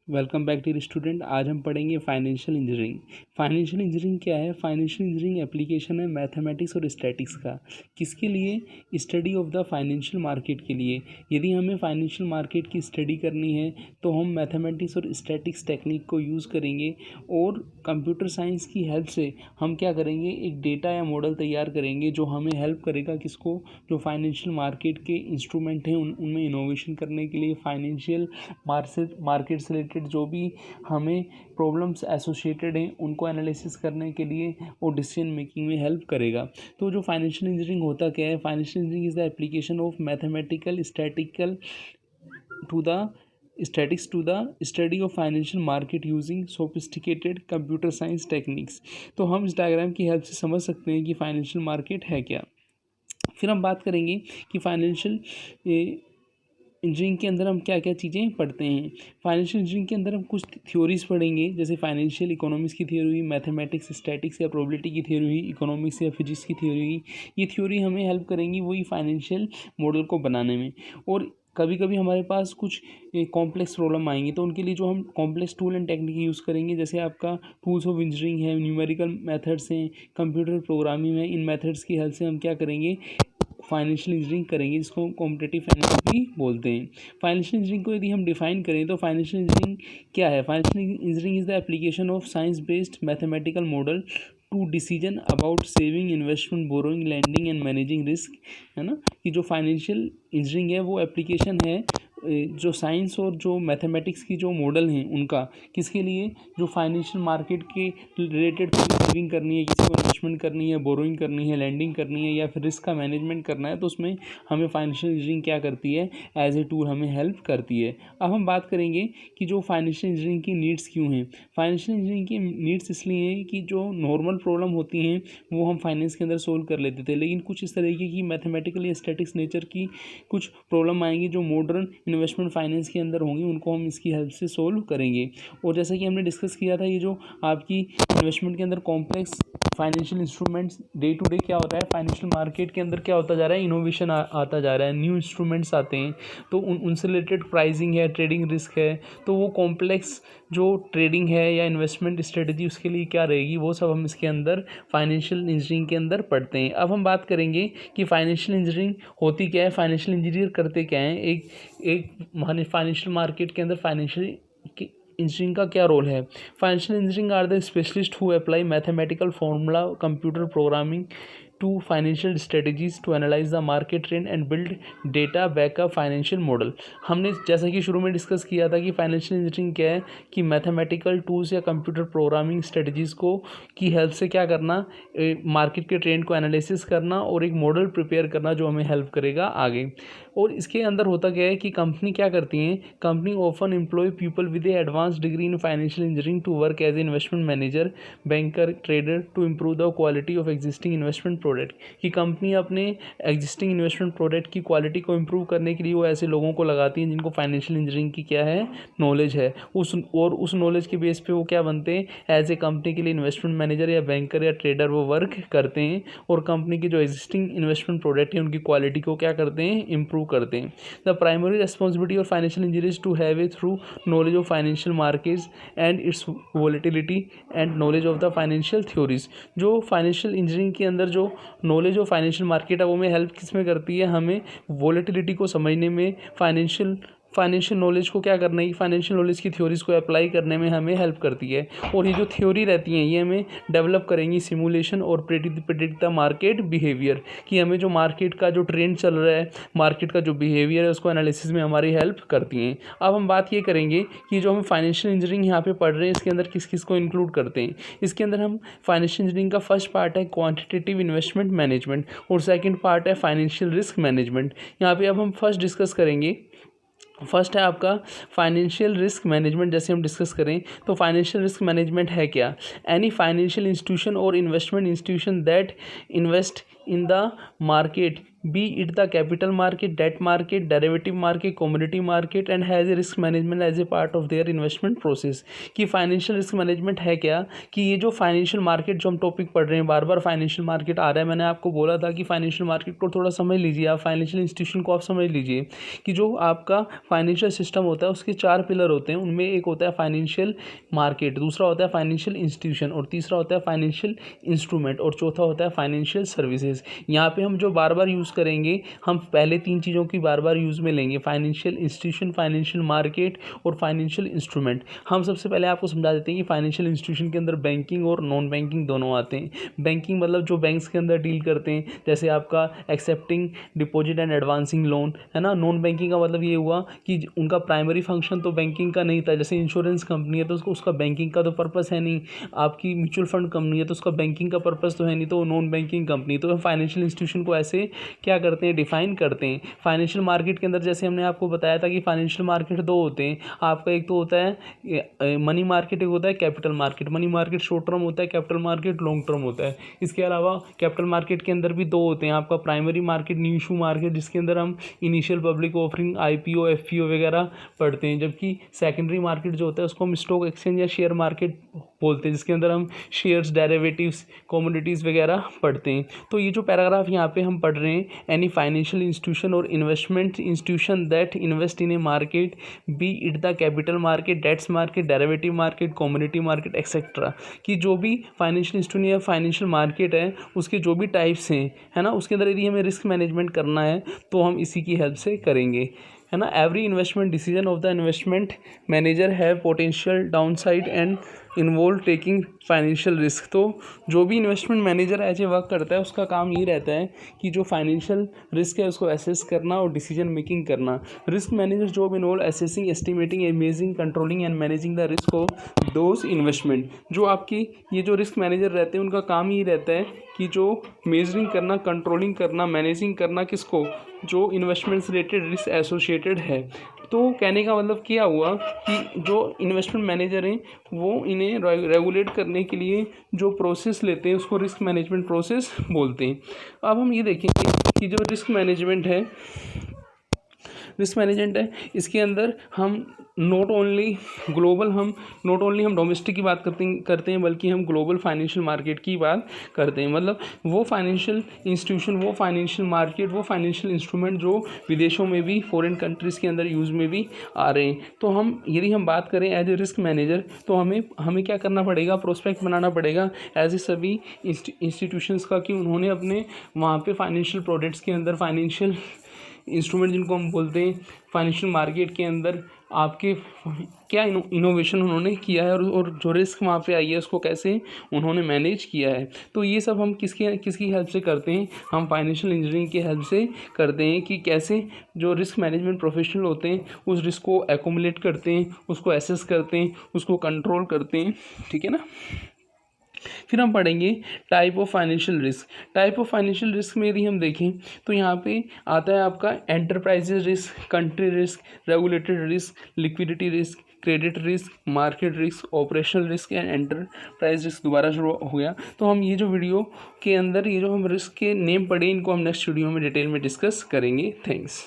Welcome back dear student. आज हम पढ़ेंगे फाइनेंशियल इंजीनियरिंग। फाइनेंशियल इंजीनियरिंग क्या है? फाइनेंशियल इंजीनियरिंग एप्लीकेशन है मैथमेटिक्स और स्टैटिक्स का। किसके लिए? Study of the financial market के लिए। यदि हमें फाइनेंशियल मार्केट की स्टडी करनी है तो हम मैथमेटिक्स और स्टैटिक्स टेक्निक को यूज़ करेंगे और कंप्यूटर साइंस की हेल्प से हम क्या करेंगे, एक डेटा या मॉडल तैयार करेंगे जो हमें हेल्प करेगा किसको, जो फाइनेंशियल मार्केट के इंस्ट्रूमेंट हैं उनमें इनोवेशन करने के लिए, फाइनेंशियल मार्केट से रिलेटेड जो भी हमें प्रॉब्लम्स एसोसिएटेड हैं उनको एनालिसिस करने के लिए और डिसीजन मेकिंग में हेल्प करेगा। तो जो फाइनेंशियल इंजीनियरिंग होता क्या है? Financial engineering is the application of mathematical statistics to the study of financial market using sophisticated computer science techniques. तो हम इस डायग्राम की हेल्प से समझ सकते हैं कि फाइनेंशियल मार्केट है क्या। फिर हम बात करेंगे कि फाइनेंशियल इंजीनियरिंग के अंदर हम क्या क्या चीज़ें पढ़ते हैं। फाइनेंशियल इंजीनियरिंग के अंदर हम कुछ थ्योरीज पढ़ेंगे, जैसे फाइनेंशियल इकोनॉमिक्स की थ्योरी हुई, मैथमेटिक्स स्टैटिक्स या प्रोबेबिलिटी की थ्योरी हुई, इकोनॉमिक्स या फिजिक्स की थ्योरी हुई। ये थ्योरी हमें हेल्प करेंगी वही फाइनेंशियल मॉडल को बनाने में। और कभी कभी हमारे पास कुछ कॉम्प्लेक्स प्रॉब्लम आएंगे तो उनके लिए जो हम complex tool and technique use करेंगे, जैसे आपका टूल्स ऑफ इंजीनियरिंग है, न्यूमेरिकल मेथड्स हैं, कंप्यूटर प्रोग्रामिंग है। इन मेथड्स की हेल्प से हम क्या करेंगे, फाइनेंशियल इंजीनियरिंग करेंगे, जिसको कॉम्पिटिटिव फाइनेंस भी बोलते हैं। फाइनेंशियल इंजीनियरिंग को यदि हम डिफाइन करें तो फाइनेंशियल इंजीनियरिंग क्या है? Financial engineering is the application of science based mathematical model to decision about saving, investment, borrowing, lending and managing risk. है ना, कि जो फाइनेंशियल इंजीनियरिंग है वो एप्लीकेशन है जो साइंस और जो मैथमेटिक्स की जो मॉडल हैं उनका, किसके लिए, जो फाइनेंशियल मार्केट के रिलेटेड सेविंग करनी है, किसी को इन्वेस्टमेंट करनी है, बोरोइंग करनी है, लैंडिंग करनी है या फिर रिस्क का मैनेजमेंट करना है, तो उसमें हमें फाइनेंशियल इंजीनियरिंग क्या करती है, एज ए टूल हमें हेल्प करती है। अब हम बात करेंगे कि जो फाइनेंशियल इंजीनियरिंग की नीड्स क्यों हैं। फाइनेंशियल इंजीनियरिंग की नीड्स इसलिए हैं कि जो नॉर्मल प्रॉब्लम होती हैं वो हम फाइनेंस के अंदर सोल्व कर लेते थे, लेकिन कुछ इस तरीके की मैथमेटिकल या स्टैटिक्स नेचर की कुछ प्रॉब्लम आएंगी जो मॉडर्न इन्वेस्टमेंट फाइनेंस के अंदर होंगी, उनको हम इसकी हेल्प से सोल्व करेंगे। और जैसा कि हमने डिस्कस किया था, ये जो आपकी इन्वेस्टमेंट के अंदर complex financial instruments day to day क्या होता है, फाइनेंशियल मार्केट के अंदर क्या होता जा रहा है, इनोवेशन आता जा रहा है, न्यू इंस्ट्रूमेंट्स आते हैं, तो उनसे रिलेटेड प्राइसिंग है, ट्रेडिंग रिस्क है, तो वो कॉम्प्लेक्स जो ट्रेडिंग है या इन्वेस्टमेंट स्ट्रेटजी उसके लिए क्या रहेगी, वो सब हम इसके अंदर फाइनेंशियल इंजीनियरिंग के अंदर पढ़ते हैं। अब हम बात करेंगे कि फाइनेंशियल इंजीनियरिंग होती क्या है, फाइनेंशियल इंजीनियर करते क्या है। एक फाइनेंशियल मार्केट के अंदर फाइनेंशियल इंजीनियरिंग का क्या रोल है। Financial engineering are the specialist who apply mathematical formula, computer programming to financial strategies to analyse the market trend and build data backup financial model. हमने जैसा कि शुरू में डिस्कस किया था कि फाइनेंशियल इंजीनियरिंग क्या है, कि मैथमेटिकल टूल्स या कंप्यूटर प्रोग्रामिंग स्ट्रेटजीज़ को की हेल्प से क्या करना, मार्केट के ट्रेंड को एनालिसिस करना और एक मॉडल प्रिपेयर करना जो हमें हेल्प करेगा आगे। और इसके अंदर होता क्या है कि कंपनी क्या करती हैं, company often employ people with advance degree in financial engineering to work as a investment manager, banker, trader to improve the quality of existing investment product. कि कंपनी अपने एग्जिस्टिंग इन्वेस्टमेंट प्रोडक्ट की quality को improve करने के लिए वो ऐसे लोगों को लगाती हैं जिनको फाइनेंशियल इंजीनियरिंग की क्या है, नॉलेज है। उस नॉलेज के बेस पे वो क्या बनते हैं, एज ए कंपनी के लिए इन्वेस्टमेंट मैनेजर या बैंकर या ट्रेडर वो वर्क करते हैं और कंपनी की जो एग्जिस्टिंग इन्वेस्टमेंट प्रोडक्ट है उनकी क्वालिटी को क्या करते हैं, इम्प्रूव करते हैं। The primary responsibility of financial engineer to have a thorough knowledge of financial markets and its volatility and knowledge of the financial theories. जो फाइनेंशियल इंजीनियरिंग के अंदर जो नॉलेज ऑफ फाइनेंशियल मार्केट है वो हमें हेल्प किस में करती है, हमें वोलेटिलिटी को समझने में, फाइनेंशियल नॉलेज को क्या करना है, फाइनेंशियल नॉलेज की थ्योरीज को अप्लाई करने में हमें हेल्प करती है। और ये जो थ्योरी रहती हैं ये हमें डेवलप करेंगी सिमुलेशन और प्रेडिक्ट द मार्केट बिहेवियर, कि हमें जो मार्केट का जो ट्रेंड चल रहा है, मार्केट का जो बिहेवियर है उसको एनालिसिस में हमारी हेल्प करती हैं। अब हम बात ये करेंगे कि जो हम फाइनेंशियल इंजीनियरिंग यहाँ पे पढ़ रहे हैं इसके अंदर किस किस को इंक्लूड करते हैं। इसके अंदर हम फाइनेंशियल इंजीनियरिंग का फर्स्ट पार्ट है क्वांटिटेटिव इन्वेस्टमेंट मैनेजमेंट और सेकंड पार्ट है फाइनेंशियल रिस्क मैनेजमेंट। यहाँ पे अब हम फर्स्ट डिस्कस करेंगे, फर्स्ट है आपका फाइनेंशियल रिस्क मैनेजमेंट। जैसे हम डिस्कस करें तो फाइनेंशियल रिस्क मैनेजमेंट है क्या, एनी फाइनेंशियल इंस्टीट्यूशन और investment institution that invest in the market, be it the capital market, debt market, derivative market, commodity market, and has a risk management as a part of their investment process. कि financial risk management है क्या, कि ये जो financial market जो हम topic पढ़ रहे हैं, बार बार फाइनेंशियल मार्केट आ रहा है, मैंने आपको बोला था कि फाइनेंशियल मार्केट को थोड़ा समझ लीजिए, आप फाइनेंशियल इंस्टीट्यूशन को आप समझ लीजिए कि जो आपका फाइनेंशियल सिस्टम होता है उसके 4 पिलर होते हैं। उनमें एक होता है फाइनेंशियल मार्केट, दूसरा होता है फाइनेंशियल इंस्टीट्यूशन, और तीसरा होता है फाइनेंशियल इंस्ट्रूमेंट, और चौथा होता है फाइनेंशियल सर्विसेज। यहाँ पे हम जो बार बार यूज़ करेंगे, हम पहले 3 चीज़ों की बार बार यूज़ में लेंगे, फाइनेंशियल इंस्टीट्यूशन, फाइनेंशियल मार्केट और फाइनेंशियल इंस्ट्रूमेंट। हम सबसे पहले आपको समझा देते हैं कि फाइनेंशियल इंस्टीट्यूशन के अंदर बैंकिंग और नॉन बैंकिंग दोनों आते हैं। बैंकिंग मतलब जो बैंक्स के अंदर डील करते हैं, जैसे आपका accepting deposit and advancing loan, है ना। नॉन बैंकिंग का मतलब ये हुआ कि उनका प्राइमरी फंक्शन तो बैंकिंग का नहीं था, जैसे इंश्योरेंस कंपनी है तो उसका बैंकिंग का तो पर्पस है नहीं, आपकी म्यूचुअल फंड कंपनी है तो उसका बैंकिंग का पर्पस तो है नहीं, तो नॉन बैंकिंग कंपनी। तो फाइनेंशियल इंस्टीट्यूशन को ऐसे क्या करते हैं, डिफाइन करते हैं। फाइनेंशियल मार्केट के अंदर जैसे हमने आपको बताया था कि फाइनेंशियल मार्केट 2 होते हैं आपका, एक तो होता है मनी मार्केट, एक होता है capital market. Money market short term होता है, कैपिटल मार्केट लॉन्ग टर्म होता है। इसके अलावा कैपिटल मार्केट के अंदर भी 2 होते हैं आपका, primary market, new issue market, जिसके अंदर हम initial public offering, IPO, FPO वगैरह पढ़ते हैं, जबकि सेकेंडरी मार्केट जो होता है उसको हम स्टॉक एक्सचेंज या शेयर मार्केट बोलते हैं, जिसके अंदर हम शेयर्स, डेरिवेटिव्स, कमोडिटीज़ वगैरह पढ़ते हैं। तो ये जो पैराग्राफ यहाँ पे हम पढ़ रहे हैं, एनी फाइनेंशियल इंस्टीट्यूशन और investment institution that invest in a market, be it the capital market, debts market, derivative market, commodity market etcetera, कि जो भी फाइनेंशियल इंस्टीट्यूशन या फाइनेंशियल मार्केट है उसके जो भी टाइप्स हैं, है ना, उसके अंदर यदि हमें रिस्क मैनेजमेंट करना है तो हम इसी की हेल्प से करेंगे, है ना। Every investment decision of the investment manager have potential downside and involve taking financial risk. तो जो भी इन्वेस्टमेंट मैनेजर ऐसे वर्क करता है उसका काम ये रहता है कि जो फाइनेंशियल रिस्क है उसको एसेस करना और डिसीजन मेकिंग करना। Risk manager job involve assessing, estimating, imaging, controlling and managing the risk of those investment. जो आपकी ये जो रिस्क मैनेजर रहते हैं उनका काम ही रहता है कि जो मेजरिंग करना, कंट्रोलिंग करना, मैनेजिंग करना, किसको, जो इन्वेस्टमेंट रिलेटेड रिस्क एसोसिएटेड है। तो कहने का मतलब क्या हुआ कि जो इन्वेस्टमेंट मैनेजर हैं वो इन्हें रेगुलेट करने के लिए जो प्रोसेस लेते हैं उसको रिस्क मैनेजमेंट प्रोसेस बोलते हैं। अब हम ये देखेंगे कि जो रिस्क मैनेजमेंट है इसके अंदर हम नॉट ओनली हम डोमेस्टिक की बात करते हैं बल्कि हम ग्लोबल फाइनेंशियल मार्केट की बात करते हैं। मतलब वो फाइनेंशियल इंस्टीट्यूशन, वो फाइनेंशियल मार्केट, वो फाइनेंशियल इंस्ट्रूमेंट जो विदेशों में भी, फॉरेन कंट्रीज़ के अंदर यूज़ में भी आ रहे हैं। तो यदि हम बात करें एज ए रिस्क मैनेजर तो हमें क्या करना पड़ेगा, प्रोस्पेक्ट बनाना पड़ेगा एज ए सभी इंस्टीट्यूशंस का, कि उन्होंने अपने वहाँ पे फाइनेंशियल प्रोडक्ट्स के अंदर, फाइनेंशियल इंस्ट्रूमेंट जिनको हम बोलते हैं, फाइनेंशियल मार्केट के अंदर आपके क्या इनोवेशन उन्होंने किया है और जो रिस्क वहाँ पे आई है उसको कैसे उन्होंने मैनेज किया है। तो ये सब हम किसकी हेल्प से करते हैं, हम फाइनेंशियल इंजीनियरिंग की हेल्प से करते हैं, कि कैसे जो रिस्क मैनेजमेंट प्रोफेशनल होते हैं उस रिस्क को एक्यूमुलेट करते हैं, उसको एसेस करते हैं, उसको कंट्रोल करते हैं, ठीक है ना। फिर हम पढ़ेंगे type of financial risk. Type of financial risk में यदि हम देखें तो यहाँ पे आता है आपका enterprises risk, country risk, regulated risk, liquidity risk, credit risk, market risk, operational risk and enterprise risk. दोबारा शुरू हो गया। तो हम ये जो वीडियो के अंदर ये जो हम रिस्क के नेम पढ़े इनको हम नेक्स्ट वीडियो में डिटेल में डिस्कस करेंगे। थैंक्स।